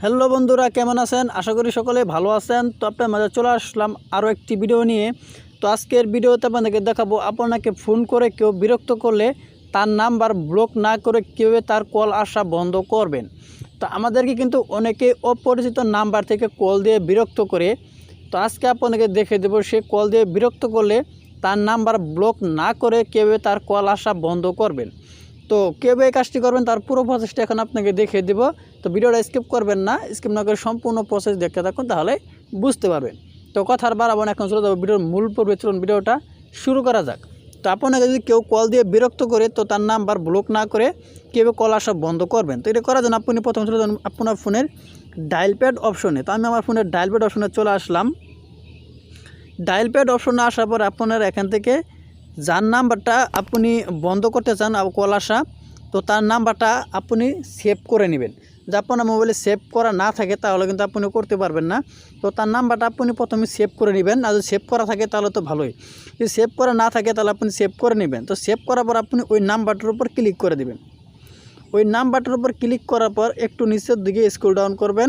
Hello বন্ধুরা, কেমন আছেন? আশা করি সকলে ভালো আছেন। তো আপনার মাঝে চলে আসলাম আরও একটি ভিডিও নিয়ে। তো আজকের ভিডিওতে আপনাদেরকে দেখাবো আপনাকে ফোন করে কেউ বিরক্ত করলে তার নাম্বার ব্লক না করে কীভাবে তার কল আসা বন্ধ করবেন। তো আমাদেরকে কিন্তু অনেকে অপরিচিত নাম্বার থেকে কল দিয়ে বিরক্ত করে। তো আজকে আপনাদেরকে দেখে দেবো সে কল দিয়ে বিরক্ত করলে তার নাম্বার ব্লক না করে কীভাবে তার কল আসা বন্ধ করবেন। তো কীভাবে এই কাজটি করবেন তার পুরো প্রসেসটা এখন আপনাকে দেখিয়ে দেব। তো ভিডিওটা স্কিপ করবেন না, স্কিপ না করে সম্পূর্ণ প্রসেস দেখতে থাকুন, তাহলে বুঝতে পারবেন। তো কথার বাড়াবো না, এখন চলে যাবো ভিডিওর মূল পর্বে। চলুন ভিডিওটা শুরু করা যাক। তো আপনাকে যদি কেউ কল দিয়ে বিরক্ত করে তো তার নাম্বার ব্লক না করে কীভাবে কল আসা বন্ধ করবেন। তো এটা করার জন্য আপনি প্রথমে চলে যান আপনার ফোনের ডায়াল প্যাড অপশনে। তো আমি আমার ফোনের ডায়াল প্যাড অপশনে চলে আসলাম। ডায়াল প্যাড অপশনে আসার পর আপনার এখান থেকে যার নাম্বারটা আপনি বন্ধ করতে চান কল আসা, তো তার নাম্বারটা আপনি সেভ করে নেবেন। যে আপনার মোবাইলে সেভ করা না থাকে তাহলে কিন্তু আপনি করতে পারবেন না। তো তার নাম্বারটা আপনি প্রথমে সেভ করে নেবেন, আর যদি সেভ করা থাকে তাহলে তো ভালোই। যদি সেভ করা না থাকে তাহলে আপনি সেভ করে নেবেন। তো সেভ করার পর আপনি ওই নাম্বারটার উপর ক্লিক করে দেবেন। ওই নাম্বারটার উপর ক্লিক করার পর একটু নিচের দিকে স্ক্রল ডাউন করবেন।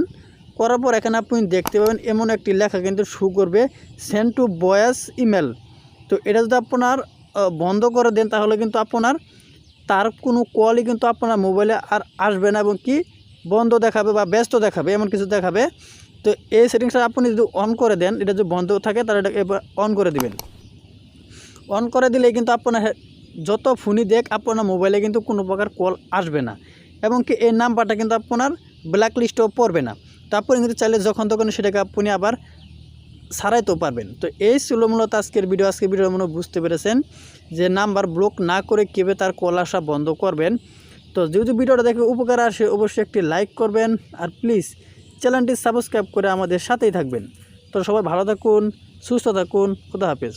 করার পর এখানে আপনি দেখতে পাবেন এমন একটি লেখা কিন্তু শো করবে, সেন্ড টু ভয়েস ইমেল। তো এটা যদি আপনার বন্ধ করে দেন তাহলে কিন্তু আপনার তার কোনো কলই কিন্তু আপনার মোবাইলে আর আসবে না, এবং কি বন্ধ দেখাবে বা ব্যস্ত দেখাবে, এমন কিছু দেখাবে। তো এই সেটিংসটা আপনি যদি অন করে দেন, এটা যদি বন্ধ থাকে তাহলে এটা এবার অন করে দিবেন। অন করে দিলে কিন্তু আপনার যত ফোনই দেখ আপনার মোবাইলে কিন্তু কোনো প্রকার কল আসবে না, এবং কি এই নাম্বারটা কিন্তু আপনার ব্ল্যাক লিস্টেও পড়বে না। তো আপনি কিন্তু চাইলে যখন তখন সেটাকে আপনি আবার সারাইতেও পারবেন। তো এই ছিল মূলত আজকের ভিডিওর মনে বুঝতে পেরেছেন যে নাম্বার ব্লক না করে কীভাবে তার কল আসা বন্ধ করবেন। তো যদি ভিডিওটা দেখে উপকার আসে অবশ্যই একটি লাইক করবেন, আর প্লিজ চ্যানেলটি সাবস্ক্রাইব করে আমাদের সাথেই থাকবেন। তো সবাই ভালো থাকুন, সুস্থ থাকুন, খুদা হাফেজ।